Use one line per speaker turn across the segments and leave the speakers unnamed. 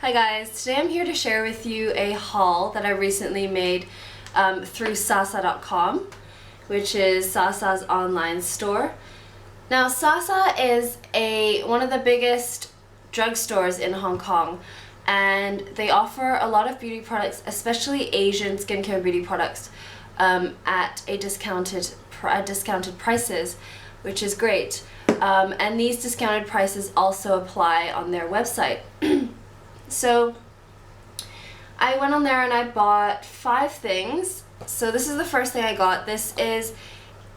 Hi guys, today I'm here to share with you a haul that I recently made through sasa.com, which is Sasa's online store. Now Sasa is one of the biggest drugstores in Hong Kong, and they offer a lot of beauty products, especially Asian skincare beauty products, at discounted prices, which is great. And these discounted prices also apply on their website. So I went on there and I bought 5 things. So this is the first thing I got. This is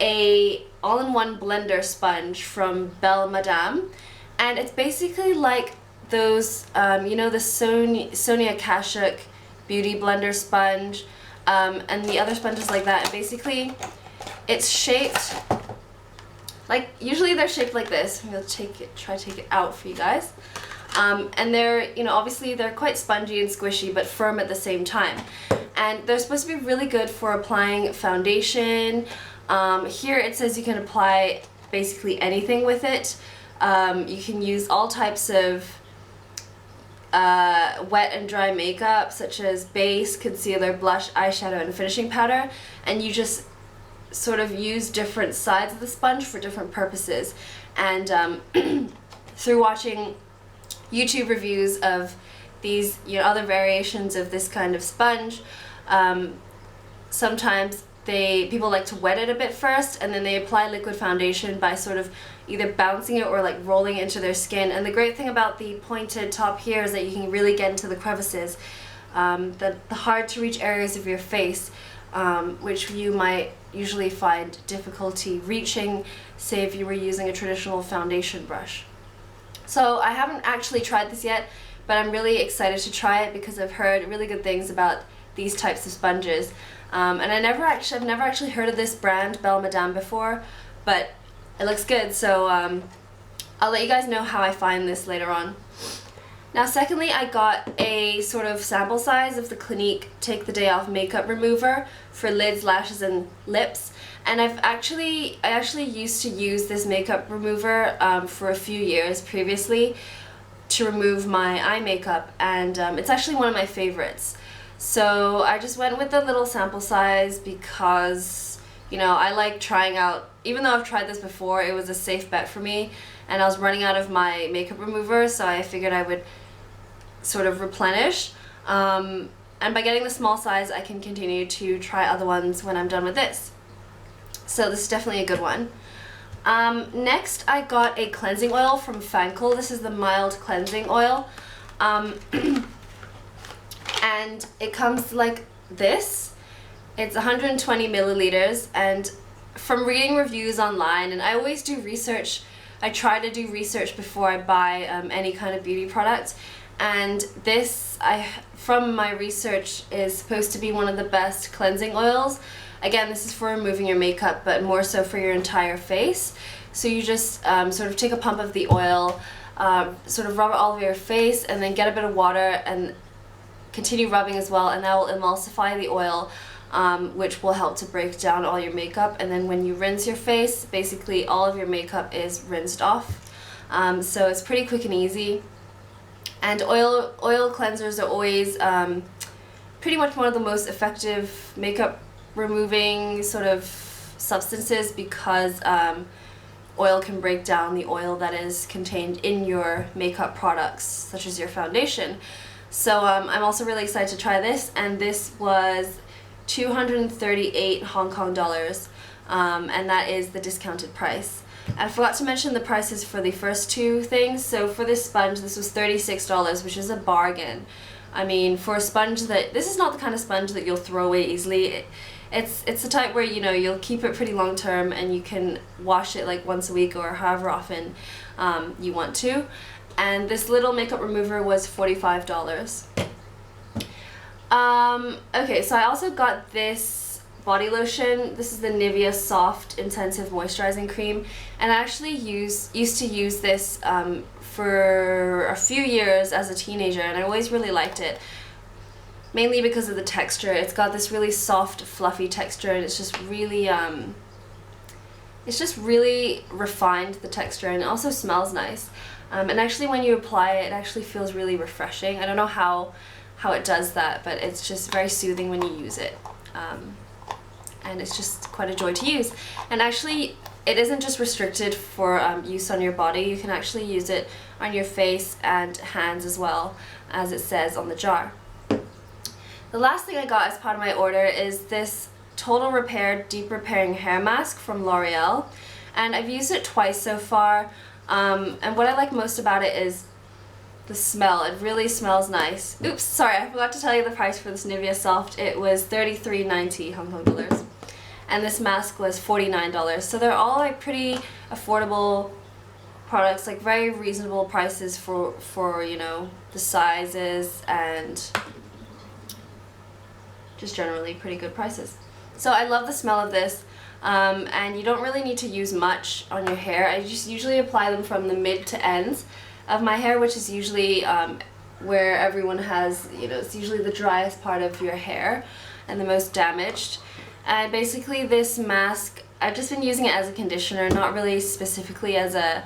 a all-in-one blender sponge from Belle Madame, and it's basically like those you know, the Sonia Kashuk beauty blender sponge, and the other sponges like that. And basically it's shaped like, usually they're shaped like this. I'm gonna try to take it out for you guys. And they're, you know, obviously they're quite spongy and squishy, but firm at the same time. And they're supposed to be really good for applying foundation. Here it says you can apply basically anything with it. You can use all types of wet and dry makeup, such as base, concealer, blush, eyeshadow, and finishing powder. And you just sort of use different sides of the sponge for different purposes. And through watching YouTube reviews of these, you know, other variations of this kind of sponge, sometimes people like to wet it a bit first, and then they apply liquid foundation by sort of either bouncing it or like rolling it into their skin. And the great thing about the pointed top here is that you can really get into the crevices, the hard to reach areas of your face, which you might usually find difficulty reaching, say if you were using a traditional foundation brush. So I haven't actually tried this yet, but I'm really excited to try it because I've heard really good things about these types of sponges. And I've never actually heard of this brand, Belle Madame, before, but it looks good, so I'll let you guys know how I find this later on. Now secondly, I got a sort of sample size of the Clinique Take the Day Off makeup remover for lids, lashes, and lips. And I actually used to use this makeup remover for a few years previously to remove my eye makeup, and it's actually one of my favorites. So I just went with the little sample size because, you know, I like trying out, even though I've tried this before, it was a safe bet for me, and I was running out of my makeup remover, so I figured I would sort of replenish. And by getting the small size, I can continue to try other ones when I'm done with this. So this is definitely a good one. Next, I got a cleansing oil from Fancl. This is the mild cleansing oil. And it comes like this. It's 120 milliliters, and from reading reviews online, and I always do research, I try to do research before I buy any kind of beauty product, and this, from my research, is supposed to be one of the best cleansing oils. Again, this is for removing your makeup, but more so for your entire face. So you just sort of take a pump of the oil, sort of rub it all over your face, and then get a bit of water and continue rubbing as well, and that will emulsify the oil, which will help to break down all your makeup. And then when you rinse your face, basically all of your makeup is rinsed off. So it's pretty quick and easy. And oil cleansers are always pretty much one of the most effective makeup removing sort of substances, because oil can break down the oil that is contained in your makeup products, such as your foundation. So I'm also really excited to try this, and this was 238 Hong Kong dollars, and that is the discounted price. I forgot to mention the prices for the first 2 things. So for this sponge, this was $36, which is a bargain. I mean, for a sponge this is not the kind of sponge that you'll throw away easily. It's the type where, you know, you'll keep it pretty long term, and you can wash it like once a week or however often you want to. And this little makeup remover was $45. Okay, so I also got this body lotion. This is the Nivea Soft Intensive Moisturizing Cream, and I actually used to use this for a few years as a teenager, and I always really liked it, mainly because of the texture. It's got this really soft, fluffy texture, and it's just really refined, the texture, and it also smells nice. And actually when you apply it, it actually feels really refreshing. I don't know how it does that, but it's just very soothing when you use it. And it's just quite a joy to use. And actually, it isn't just restricted for use on your body. You can actually use it on your face and hands as well, as it says on the jar. The last thing I got as part of my order is this Total Repair Deep Repairing Hair Mask from L'Oreal. And I've used it twice so far. And what I like most about it is the smell. It really smells nice. Oops, sorry, I forgot to tell you the price for this Nivea Soft. It was $33.90 Hong Kong dollars. And this mask was $49. So they're all like pretty affordable products, like very reasonable prices for you know, the sizes, and just generally pretty good prices. So I love the smell of this, and you don't really need to use much on your hair. I just usually apply them from the mid to ends of my hair, which is usually where everyone has, you know, it's usually the driest part of your hair and the most damaged. And basically this mask, I've just been using it as a conditioner, not really specifically as a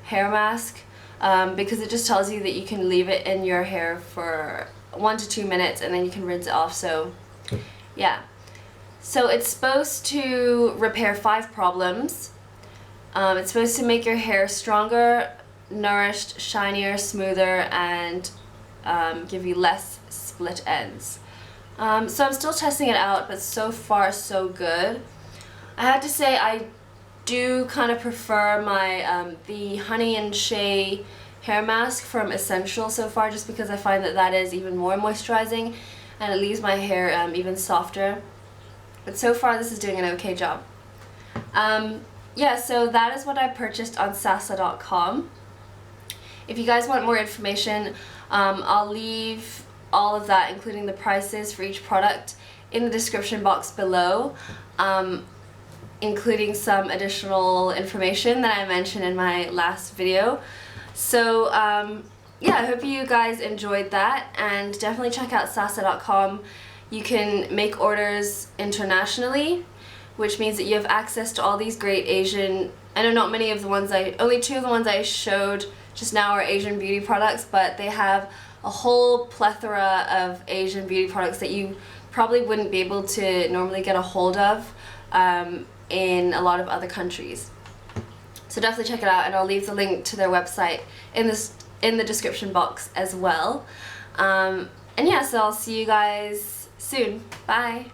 hair mask, because it just tells you that you can leave it in your hair for 1 to 2 minutes and then you can rinse it off. So yeah, so it's supposed to repair 5 problems. It's supposed to make your hair stronger, nourished, shinier, smoother, and give you less split ends. So I'm still testing it out, but so far so good. I have to say I do kind of prefer my the Honey and Shea hair mask from Essential so far, just because I find that that is even more moisturizing and it leaves my hair even softer. But so far this is doing an okay job. Yeah, so that is what I purchased on sasa.com. If you guys want more information, I'll leave all of that, including the prices for each product, in the description box below, including some additional information that I mentioned in my last video. So yeah, I hope you guys enjoyed that, and definitely check out sasa.com. You can make orders internationally, which means that you have access to all these great Asian, I know not many of the ones only 2 of the ones I showed just now are Asian beauty products, but they have a whole plethora of Asian beauty products that you probably wouldn't be able to normally get a hold of in a lot of other countries. So definitely check it out, and I'll leave the link to their website in the description box as well. And yeah, so I'll see you guys soon. Bye!